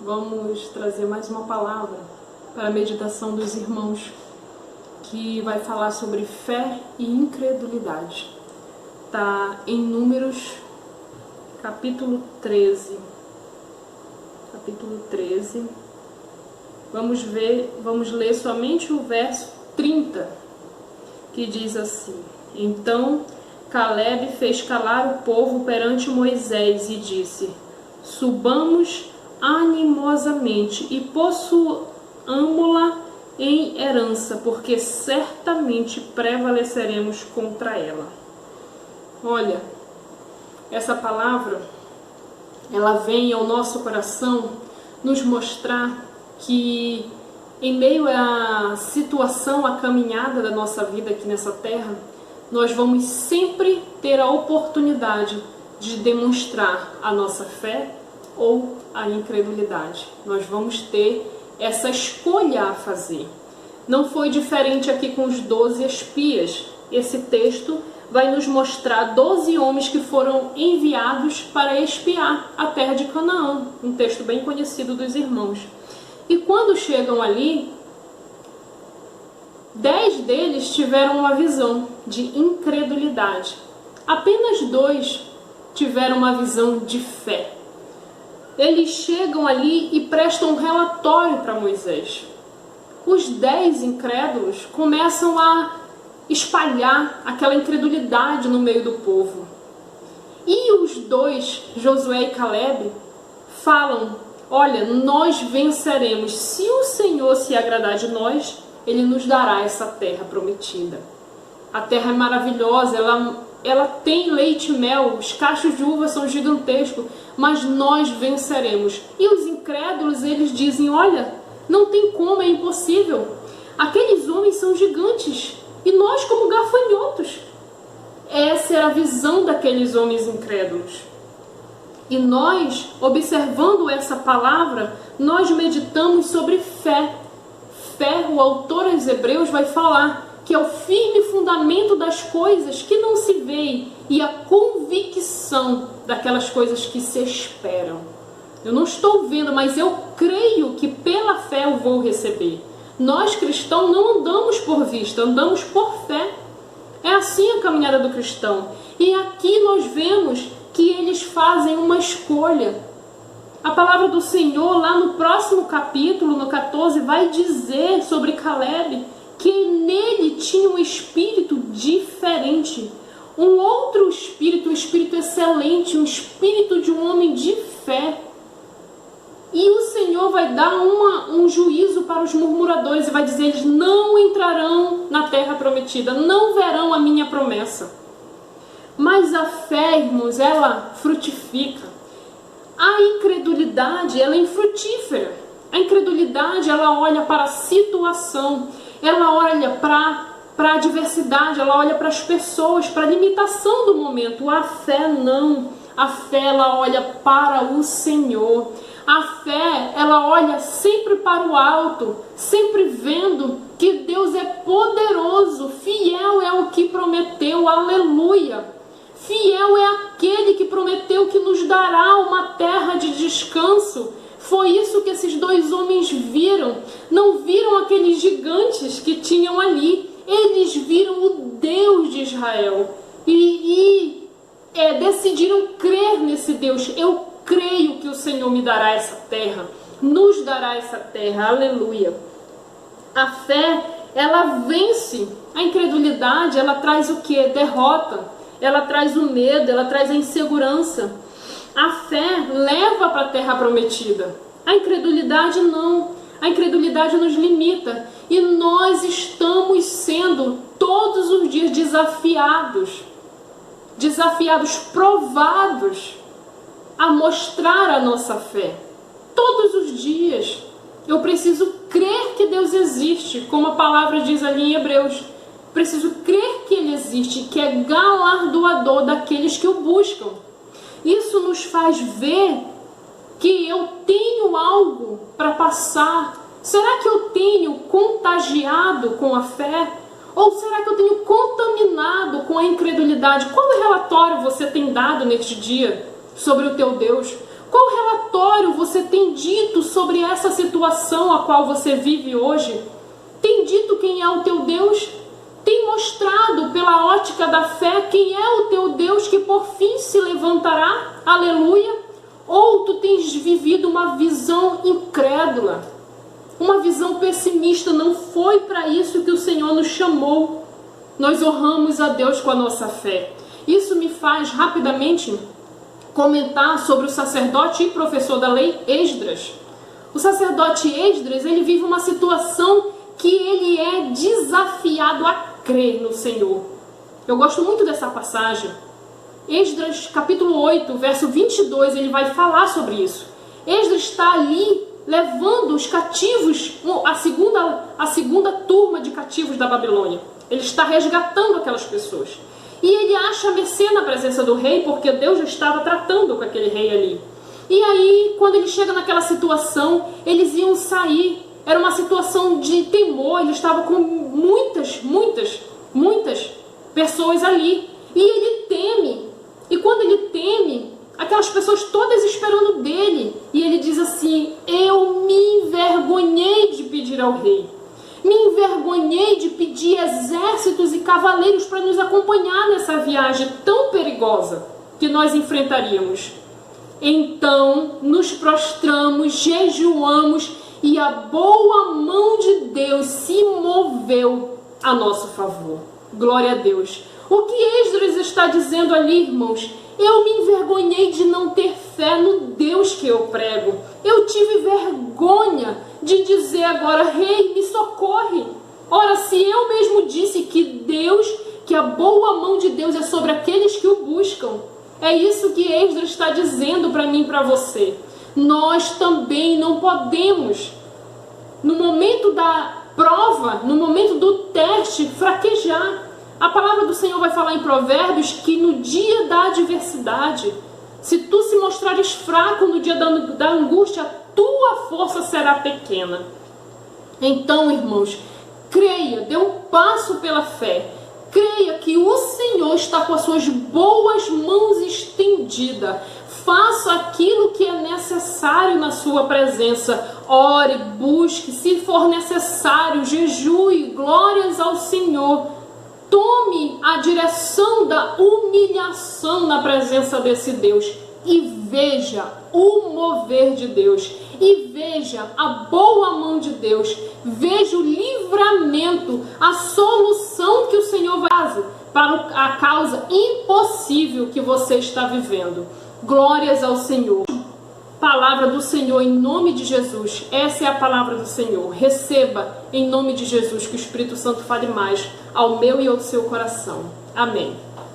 vamos trazer mais uma palavra para a meditação dos irmãos, que vai falar sobre fé e incredulidade. Está em Números, capítulo 13. Capítulo 13. Vamos ler somente o verso 30, que diz assim: Então Caleb fez calar o povo perante Moisés e disse: Subamos animosamente e possuamo-la em herança, porque certamente prevaleceremos contra ela. Olha, essa palavra, ela vem ao nosso coração nos mostrar que em meio à situação, à caminhada da nossa vida aqui nessa terra, nós vamos sempre ter a oportunidade de demonstrar a nossa fé ou a incredulidade. Nós vamos ter essa escolha a fazer. Não foi diferente aqui com os 12 espias. Esse texto vai nos mostrar 12 homens que foram enviados para espiar a terra de Canaã, um texto bem conhecido dos irmãos. E quando chegam ali, 10 deles tiveram uma visão de incredulidade. Apenas 2 tiveram uma visão de fé. Eles chegam ali e prestam um relatório para Moisés. Os 10 incrédulos começam a espalhar aquela incredulidade no meio do povo. E os 2, Josué e Caleb, falam: olha, nós venceremos. Se o Senhor se agradar de nós, Ele nos dará essa terra prometida. A terra é maravilhosa, ela tem leite e mel, os cachos de uva são gigantescos, mas nós venceremos. E os incrédulos, eles dizem: olha, não tem como, é impossível. Aqueles homens são gigantes e nós como gafanhotos. Essa era a visão daqueles homens incrédulos. E nós, observando essa palavra, nós meditamos sobre fé. Fé, o autor aos Hebreus vai falar que é o firme fundamento das coisas que não se veem e a convicção daquelas coisas que se esperam. Eu não estou vendo, mas eu creio que pela fé eu vou receber. Nós cristãos não andamos por vista, andamos por fé. É assim a caminhada do cristão. E aqui nós vemos que eles fazem uma escolha. A palavra do Senhor, lá no próximo capítulo, no 14, vai dizer sobre Caleb que nele tinha um espírito diferente, um outro espírito, um espírito excelente, um espírito de um homem de fé. E o Senhor vai dar um juízo para os murmuradores e vai dizer: eles não entrarão na terra prometida, não verão a minha promessa. Mas a fé, irmãos, ela frutifica. A incredulidade, ela é infrutífera. A incredulidade, ela olha para a situação, ela olha para a adversidade, ela olha para as pessoas, para a limitação do momento. A fé não. A fé, ela olha para o Senhor. A fé, ela olha sempre para o alto, sempre vendo que Deus é poderoso, fiel é o que prometeu, aleluia. Fiel é aquele que prometeu que nos dará uma terra de descanso. Foi isso que esses 2 homens viram. Não viram aqueles gigantes que tinham ali. Eles viram o Deus de Israel. E decidiram crer nesse Deus. Eu creio que o Senhor me dará essa terra. Nos dará essa terra. Aleluia. A fé, ela vence. A incredulidade, ela traz o quê? Derrota. Ela traz o medo, ela traz a insegurança. A fé leva para a terra prometida. A incredulidade não. A incredulidade nos limita. E nós estamos sendo todos os dias desafiados, provados a mostrar a nossa fé. Todos os dias. Eu preciso crer que Deus existe, como a palavra diz ali em Hebreus. Preciso crer que Ele existe, que é galardoador daqueles que o buscam. Isso nos faz ver que eu tenho algo para passar. Será que eu tenho contagiado com a fé? Ou será que eu tenho contaminado com a incredulidade? Qual relatório você tem dado neste dia sobre o teu Deus? Qual relatório você tem dito sobre essa situação a qual você vive hoje? Tem dito quem é o teu Deus? Tem mostrado pela ótica da fé quem é o teu Deus que por fim se levantará? Aleluia! Ou tu tens vivido uma visão incrédula, uma visão pessimista? Não foi para isso que o Senhor nos chamou. Nós honramos a Deus com a nossa fé. Isso me faz rapidamente comentar sobre o sacerdote e professor da lei Esdras. O sacerdote Esdras, ele vive uma situação que ele é desafiado a crer no Senhor. Eu gosto muito dessa passagem. Esdras, capítulo 8, verso 22, ele vai falar sobre isso. Esdras está ali levando os cativos, a segunda turma de cativos da Babilônia. Ele está resgatando aquelas pessoas. E ele acha mercê na presença do rei, porque Deus já estava tratando com aquele rei ali. E aí, quando ele chega naquela situação, eles iam sair. Era uma situação de temor, ele estava com muitas pessoas ali. E ele teme. E quando ele teme, aquelas pessoas todas esperando dele. E ele diz assim: eu me envergonhei de pedir ao rei. Me envergonhei de pedir exércitos e cavaleiros para nos acompanhar nessa viagem tão perigosa que nós enfrentaríamos. Então nos prostramos, jejuamos e a boa mão de Deus se moveu a nosso favor. Glória a Deus. O que Esdras está dizendo ali, irmãos? Eu me envergonhei de não ter fé no Deus que eu prego. Eu tive vergonha de dizer agora: rei, me socorre. Ora, se eu mesmo disse que a boa mão de Deus é sobre aqueles que o buscam. É isso que Esdras está dizendo para mim e para você. Nós também não podemos, no momento da prova, no momento do teste, fraquejar. A palavra do Senhor vai falar em Provérbios que no dia da adversidade, se tu se mostrares fraco no dia da angústia, a tua força será pequena. Então, irmãos, creia, dê um passo pela fé. Creia que o Senhor está com as suas boas mãos estendidas. Faça aquilo que é necessário na sua presença. Ore, busque, se for necessário, jejue, glórias ao Senhor. Tome a direção da humilhação na presença desse Deus e veja o mover de Deus, e veja a boa mão de Deus, veja o livramento, a solução que o Senhor vai fazer para a causa impossível que você está vivendo. Glórias ao Senhor. Palavra do Senhor em nome de Jesus. Essa é a palavra do Senhor. Receba em nome de Jesus, que o Espírito Santo fale mais ao meu e ao seu coração. Amém.